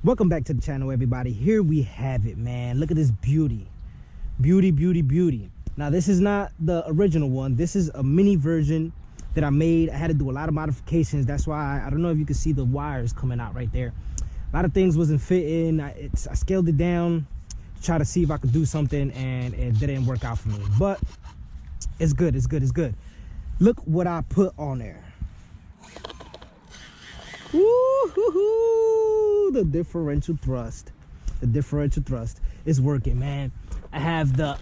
Welcome back to the channel, everybody. Here we have it, man. Look at this beauty. Beauty, beauty, beauty. Now, this is not the original one. This is a mini version that I made. I had to do a lot of modifications. That's why I don't know if you can see the wires coming out right there. A lot of things wasn't fitting. I scaled it down to try to see if I could do something, and it didn't work out for me. But it's good, it's good, it's good. Look what I put on there. Woo-hoo-hoo! The differential thrust. The differential thrust is working, man. I have the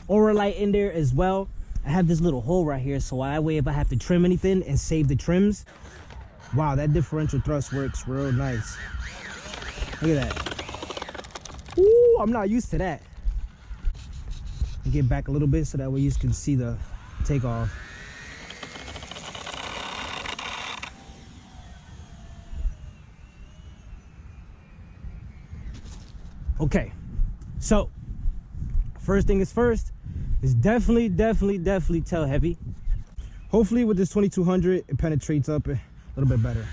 aura light in there as well. I have this little hole right here, so that way if I have to trim anything and save the trims. Wow, that differential thrust works real nice. Look at that. Ooh, I'm not used to that. Get back a little bit so that way you can see the takeoff. Okay, so first thing is first, is definitely tail heavy. Hopefully with this 2200 it penetrates up a little bit better.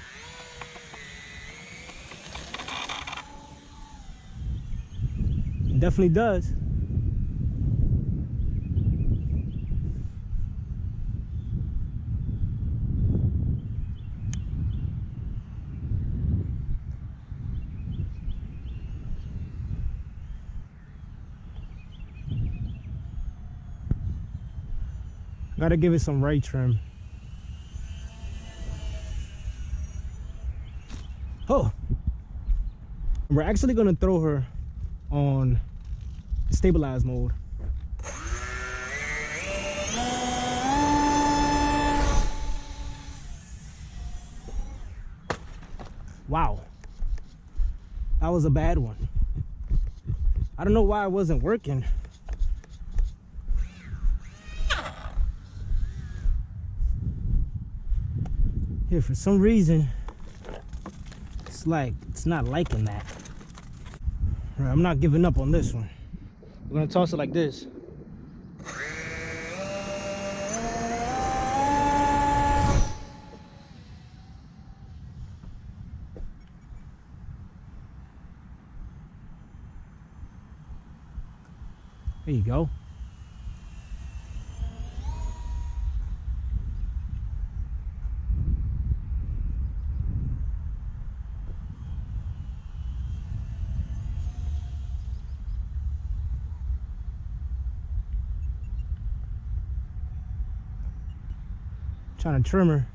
It definitely does. Gotta give it some right trim. Oh, we're actually gonna throw her on stabilize mode. Wow, that was a bad one. I don't know why it wasn't working. Yeah, for some reason, it's not liking that. All right, I'm not giving up on this one. I'm gonna toss it like this. There you go. Trying to trim her.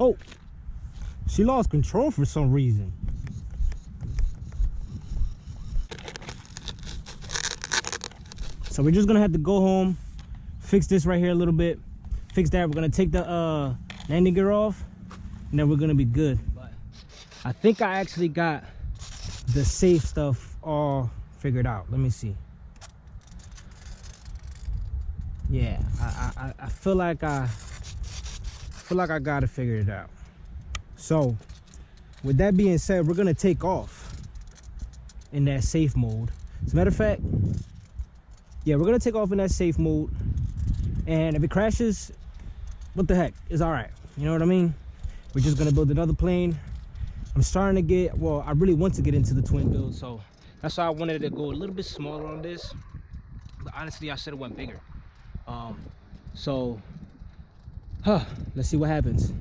Oh, she lost control for some reason. So we're just gonna have to go home, fix this right here a little bit. Fix that. We're gonna take the landing gear off, and then we're gonna be good. But I think I actually got the safe stuff all figured out. Let me see. Yeah, I feel like I got it figured out. So with that being said, we're gonna take off in that safe mode. As a matter of fact, yeah, we're gonna take off in that safe mode, and if it crashes, what the heck, it's all right. You know what I mean? We're just gonna build another plane. I'm starting to get, well, I really want to get into the twin build, so that's why I wanted to go a little bit smaller on this. But honestly, I should have went bigger. Let's see what happens.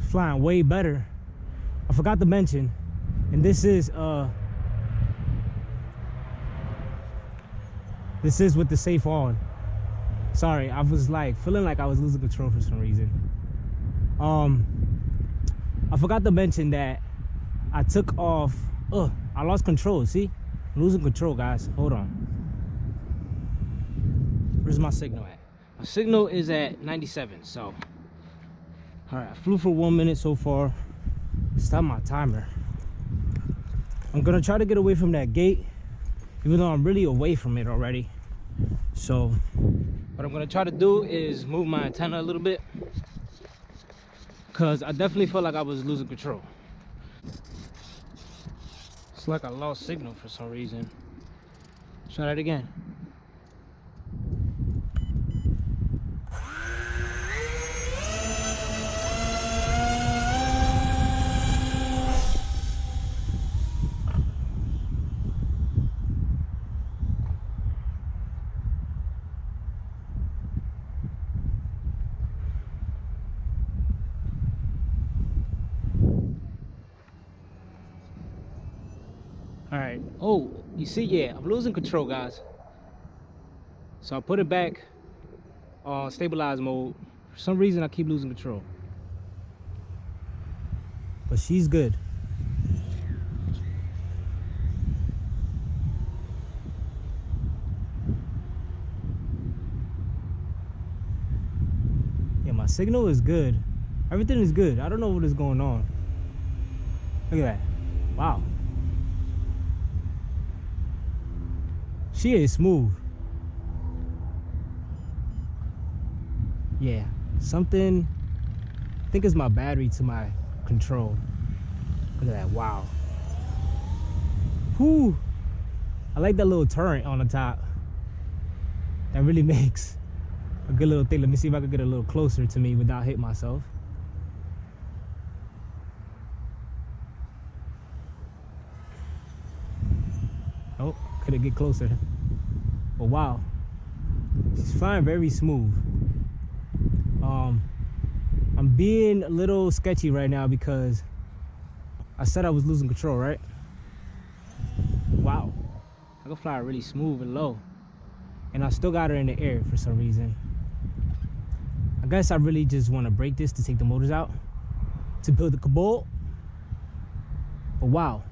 Flying way better. I forgot to mention, and this is with the safe on. Sorry, I was like feeling like I was losing control for some reason. I forgot to mention that I took off. I lost control. See, I'm losing control, guys. Hold on. Where's my signal at? My signal is at 97. So all right, I flew for 1 minute so far. Stop my timer. I'm gonna try to get away from that gate, even though I'm really away from it already. So what I'm gonna try to do is move my antenna a little bit, because I definitely felt like I was losing control. It's like I lost signal for some reason. Try that again. All right. Oh, you see, yeah, I'm losing control, guys. So I put it back on stabilize mode. For some reason, I keep losing control. But she's good. Yeah, my signal is good. Everything is good. I don't know what is going on. Look at that. Wow. She is smooth. Yeah, something, I think it's my battery to my control. Look at that, wow. Whew. I like that little turret on the top. That really makes a good little thing. Let me see if I can get a little closer to me without hitting myself. Oh, couldn't get closer. But wow, she's flying very smooth. I'm being a little sketchy right now because I said I was losing control, right? Wow, I can fly really smooth and low, and I still got her in the air for some reason. I guess I really just want to break this to take the motors out to build the cabal. But wow,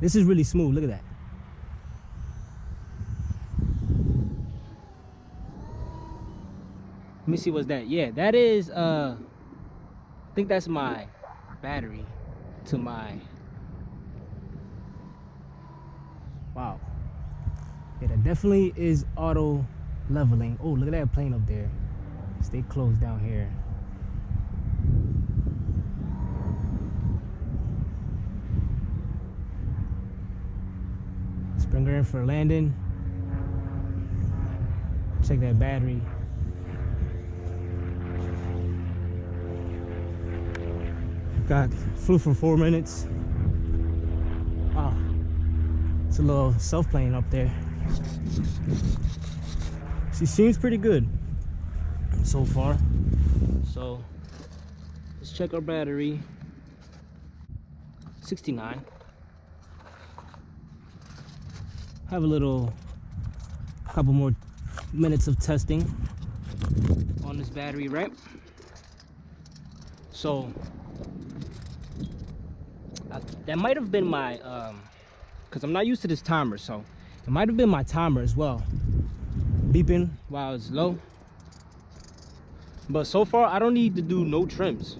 this is really smooth. Look at that. Let me see, what's that? Yeah, that is I think that's my battery to my, wow. Yeah, that definitely is auto leveling. Oh, look at that plane up there. Stay close down here. Bring her in for a landing. Check that battery. Flew for 4 minutes. Wow, it's a little self-plane up there. She seems pretty good so far. So let's check our battery. 69. Have a couple more minutes of testing on this battery, right? So that might have been my because I'm not used to this timer, so it might have been my timer as well, beeping while it's low. But so far I don't need to do no trims.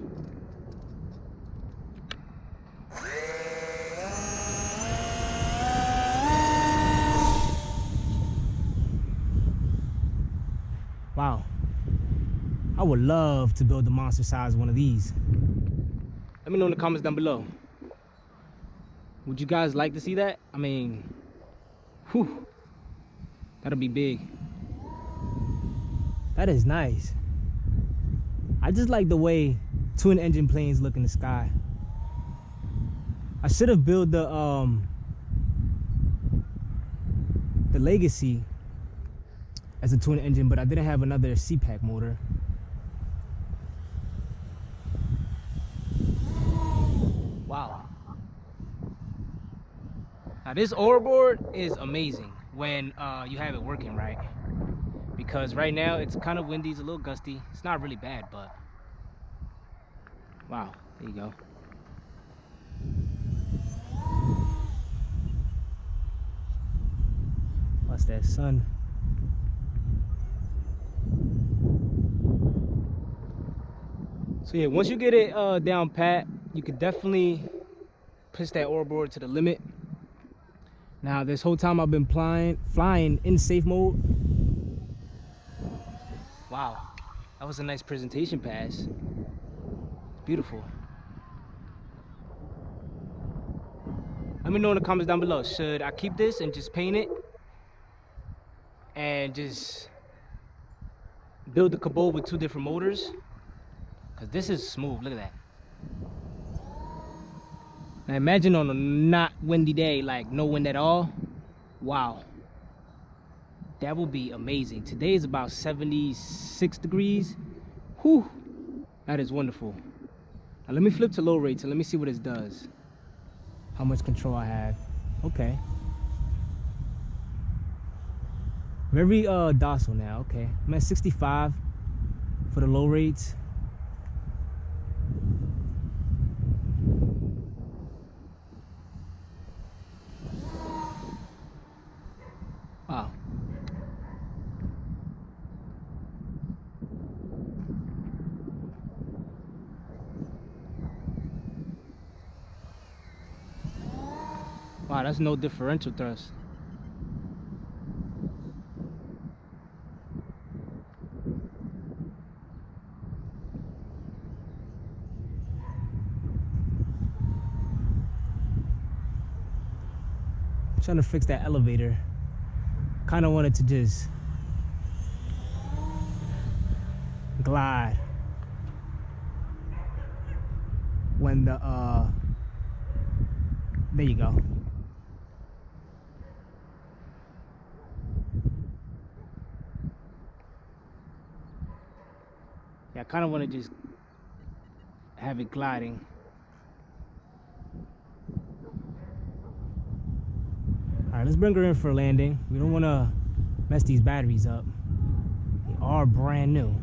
Wow, I would love to build the monster size one of these. Let me know in the comments down below. Would you guys like to see that? I mean, whew, that'll be big. That is nice. I just like the way twin engine planes look in the sky. I should have built the Legacy as a twin engine, but I didn't have another C-Pack motor. Wow. Now this overboard is amazing when you have it working right, because right now it's kind of windy, it's a little gusty. It's not really bad, but wow, there you go. What's that, sun? So yeah, once you get it down pat, you could definitely push that overboard to the limit. Now this whole time I've been flying in safe mode. Wow, that was a nice presentation pass. It's beautiful. Let me know in the comments down below, should I keep this and just paint it and just build the cabot with 2 different motors? Because this is smooth, look at that. Now imagine on a not windy day, like no wind at all. Wow, that would be amazing. Today is about 76 degrees. Whew, that is wonderful. Now let me flip to low rates and let me see what this does. How much control I have. Okay. Very docile now. Okay, I'm at 65 for the low rates. Wow. Wow, that's no differential thrust. Trying to fix that elevator. Kind of wanted to just glide when the there you go. Yeah, I kind of want to just have it gliding. All right, let's bring her in for a landing. We don't want to mess these batteries up. They are brand new.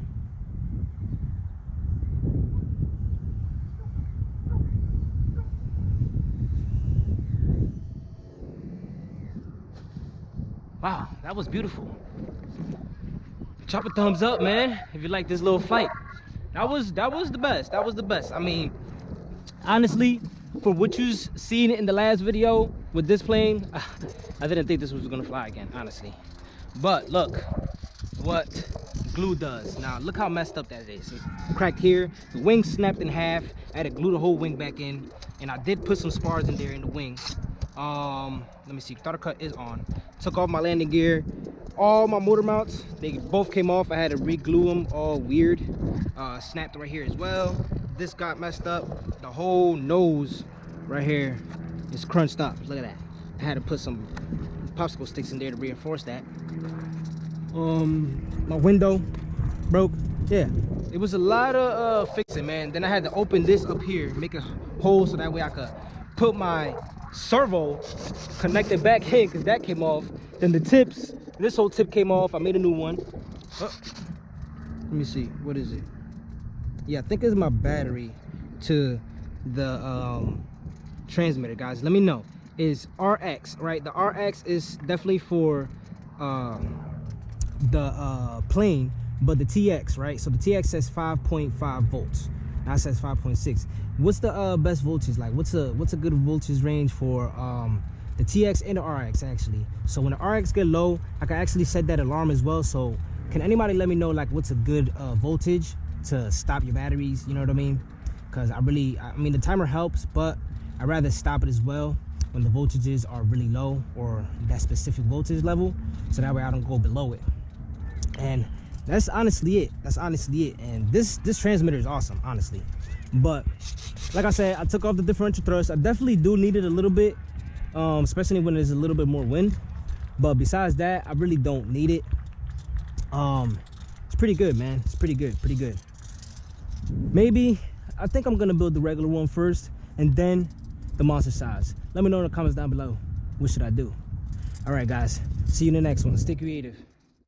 Wow, that was beautiful. Drop a thumbs up, man, if you like this little flight. That was the best. That was the best. I mean, honestly, for what you seen in the last video with this plane, I didn't think this was gonna fly again, honestly. But look what glue does. Now look how messed up that is. It's cracked here, the wing snapped in half. I had to glue the whole wing back in, and I did put some spars in there in the wing. Let me see, starter cut is on. Took off my landing gear. All my motor mounts, they both came off. I had to re-glue them all weird. Snapped right here as well. This got messed up. The whole nose right here is crunched up. Look at that. I had to put some popsicle sticks in there to reinforce that. My window broke. Yeah, it was a lot of fixing, man. Then I had to open this up here, make a hole so that way I could put my servo, connect it back in because that came off. Then the tips, this whole tip came off. I made a new one. Oh, let me see, what is it? Yeah, I think it's my battery to the transmitter, guys. Let me know. Is RX, right? The RX is definitely for the plane, but the TX, right? So the TX says 5.5 volts. Now it says 5.6. What's the best voltage like? What's a good voltage range for the TX and the RX actually? So when the RX get low, I can actually set that alarm as well. So can anybody let me know like what's a good voltage to stop your batteries? You know what I mean? Because I mean the timer helps, but I'd rather stop it as well when the voltages are really low or that specific voltage level, so that way I don't go below it. And that's honestly it. That's honestly it. And this transmitter is awesome, honestly. But like I said, I took off the differential thrust. I definitely do need it a little bit, especially when there's a little bit more wind. But besides that, I really don't need it. It's pretty good, man. It's pretty good, pretty good. Maybe I think I'm gonna build the regular one first and then the monster size. Let me know in the comments down below, what should I do? All right guys, see you in the next one. Stay creative.